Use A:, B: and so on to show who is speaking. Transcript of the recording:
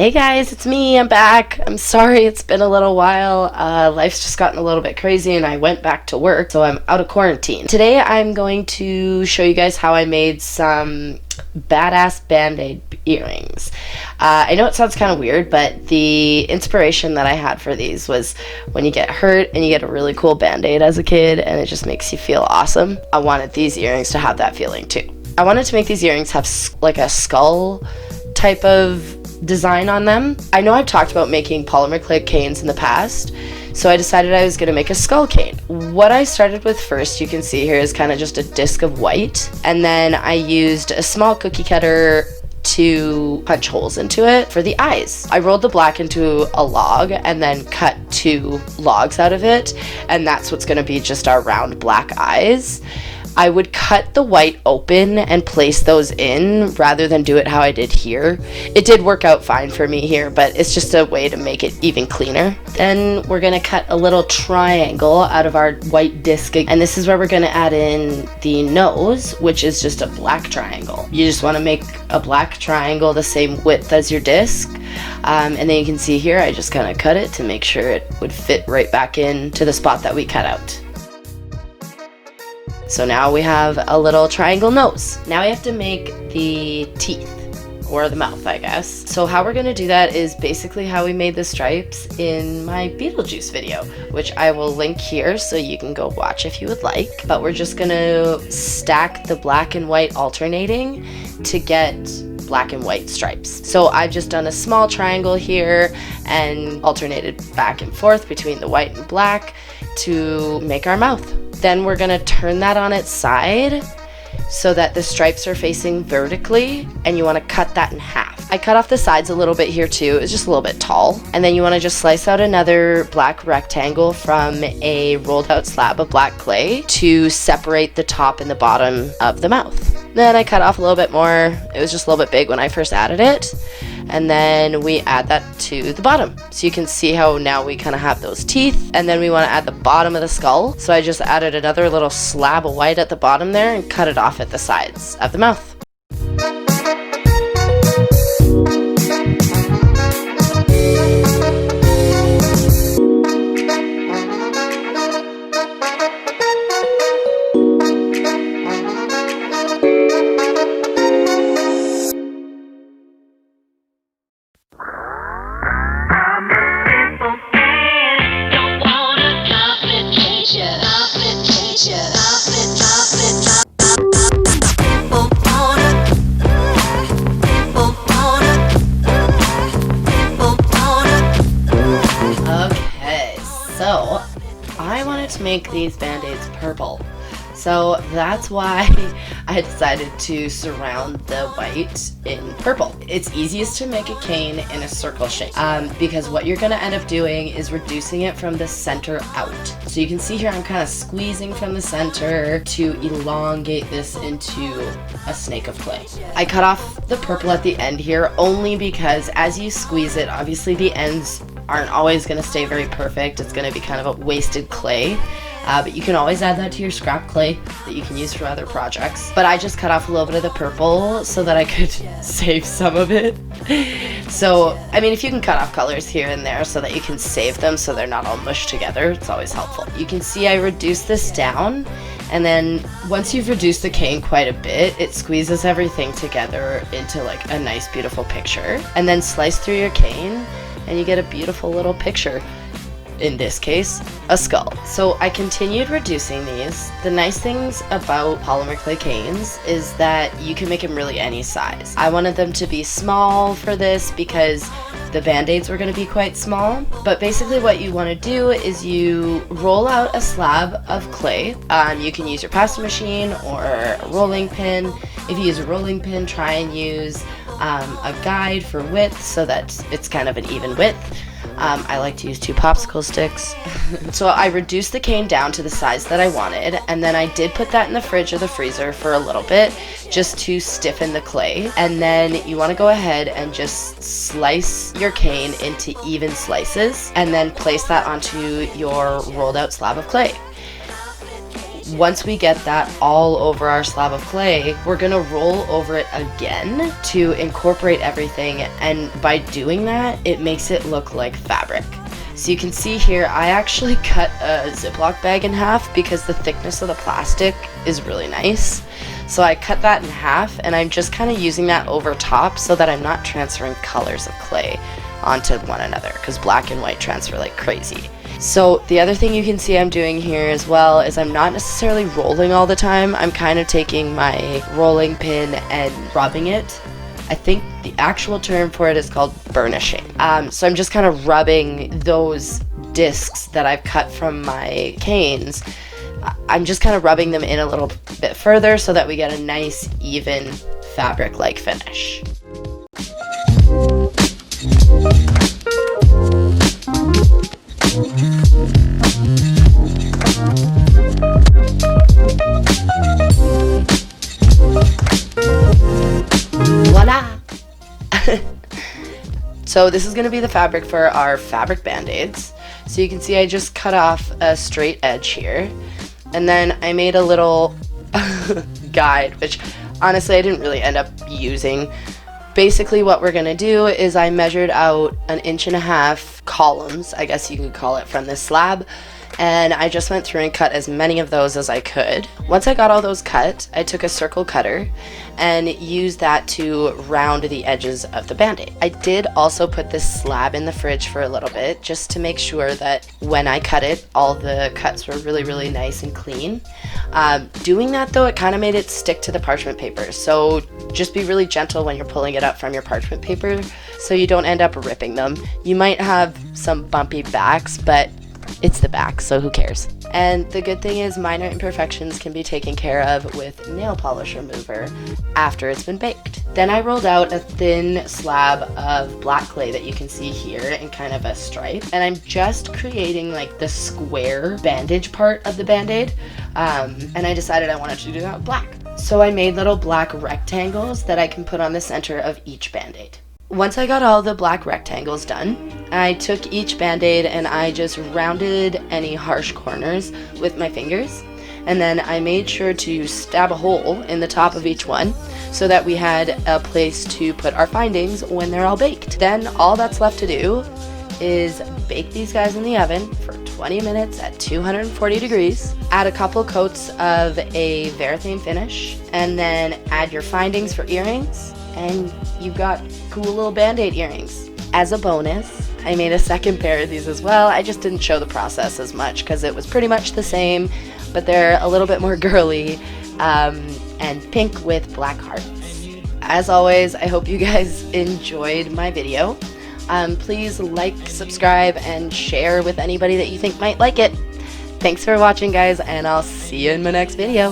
A: Hey guys, it's me. I'm back. I'm sorry it's been a little while. Life's just gotten a little bit crazy and I went back to work, so I'm out of quarantine. Today I'm going to show you guys how I made some badass Band-Aid earrings. I know it sounds kind of weird, but the inspiration that I had for these was when you get hurt and you get a really cool Band-Aid as a kid and it just makes you feel awesome. I wanted these earrings to have that feeling too. I wanted to make these earrings have like a skull type of design on them. I know I've talked about making polymer clay canes in the past, so I decided I was going to make a skull cane. What I started with first, you can see here, is kind of just a disc of white, and then I used a small cookie cutter to punch holes into it for the eyes. I rolled the black into a log and then cut 2 logs out of it, and that's what's going to be just our round black eyes. I would cut the white open and place those in rather than do it how I did here. It did work out fine for me here, but it's just a way to make it even cleaner. Then we're going to cut a little triangle out of our white disc, and this is where we're going to add in the nose, which is just a black triangle. You just want to make a black triangle the same width as your disc, and then you can see here I just kind of cut it to make sure it would fit right back into the spot that we cut out. So now we have a little triangle nose. Now we have to make the teeth, or the mouth, I guess. So how we're gonna do that is basically how we made the stripes in my Beetlejuice video, which I will link here so you can go watch if you would like. But we're just gonna stack the black and white alternating to get black and white stripes. So I've just done a small triangle here and alternated back and forth between the white and black to make our mouth. Then we're gonna turn that on its side so that the stripes are facing vertically, and you wanna cut that in half. I cut off the sides a little bit here too, it's just a little bit tall. And then you wanna just slice out another black rectangle from a rolled out slab of black clay to separate the top and the bottom of the mouth. Then I cut off a little bit more. It was just a little bit big when I first added it. And then we add that to the bottom. So you can see how now we kind of have those teeth, and then we want to add the bottom of the skull. So I just added another little slab of white at the bottom there and cut it off at the sides of the mouth. So I wanted to make these Band-Aids purple. So that's why I decided to surround the white in purple. It's easiest to make a cane in a circle shape because what you're gonna end up doing is reducing it from the center out. So you can see here I'm kind of squeezing from the center to elongate this into a snake of clay. I cut off the purple at the end here only because as you squeeze it, obviously the ends aren't always gonna stay very perfect. It's gonna be kind of a wasted clay. But you can always add that to your scrap clay that you can use for other projects. But I just cut off a little bit of the purple so that I could save some of it. So, I mean, if you can cut off colors here and there so that you can save them so they're not all mushed together, it's always helpful. You can see I reduced this down, and then once you've reduced the cane quite a bit, it squeezes everything together into like a nice, beautiful picture. And then slice through your cane, and you get a beautiful little picture. In this case, a skull. So I continued reducing these. The nice things about polymer clay canes is that you can make them really any size. I wanted them to be small for this because the Band-Aids were going to be quite small. But basically what you want to do is you roll out a slab of clay. You can use your pasta machine or a rolling pin. If you use a rolling pin, try and use a guide for width so that it's kind of an even width. I like to use 2 popsicle sticks. So I reduced the cane down to the size that I wanted, and then I did put that in the fridge or the freezer for a little bit just to stiffen the clay. And then you want to go ahead and just slice your cane into even slices and then place that onto your rolled out slab of clay. Once we get that all over our slab of clay, we're gonna roll over it again to incorporate everything, and by doing that, it makes it look like fabric. So you can see here, I actually cut a Ziploc bag in half because the thickness of the plastic is really nice. So I cut that in half, and I'm just kind of using that over top so that I'm not transferring colors of clay onto one another, because black and white transfer like crazy. So the other thing you can see I'm doing here as well is I'm not necessarily rolling all the time. I'm kind of taking my rolling pin and rubbing it. I think the actual term for it is called burnishing. So I'm just kind of rubbing those discs that I've cut from my canes. I'm just kind of rubbing them in a little bit further so that we get a nice, even fabric-like finish. Voila! So this is going to be the fabric for our fabric band-aids. So you can see I just cut off a straight edge here, and then I made a little guide, which honestly I didn't really end up using. Basically what we're going to do is I measured out 1.5 inch columns, I guess you could call it, from this slab, and I just went through and cut as many of those as I could. Once I got all those cut, I took a circle cutter and used that to round the edges of the band-aid. I did also put this slab in the fridge for a little bit just to make sure that when I cut it, all the cuts were really, really nice and clean. Doing that though, it kind of made it stick to the parchment paper, so just be really gentle when you're pulling it up from your parchment paper so you don't end up ripping them. You might have some bumpy backs, but it's the back, so who cares? And the good thing is minor imperfections can be taken care of with nail polish remover after it's been baked. Then I rolled out a thin slab of black clay that you can see here in kind of a stripe, and I'm just creating like the square bandage part of the band-aid, and I decided I wanted to do that with black. So I made little black rectangles that I can put on the center of each band-aid. Once I got all the black rectangles done, I took each band-aid and I just rounded any harsh corners with my fingers, and then I made sure to stab a hole in the top of each one so that we had a place to put our findings when they're all baked. Then all that's left to do is bake these guys in the oven for 20 minutes at 240 degrees, add a couple coats of a varathane finish, and then add your findings for earrings, and you've got cool little band-aid earrings. As a bonus, I made a second pair of these as well. I just didn't show the process as much because it was pretty much the same, but they're a little bit more girly and pink with black hearts. As always, I hope you guys enjoyed my video. Please like, subscribe, and share with anybody that you think might like it. Thanks for watching, guys, and I'll see you in my next video.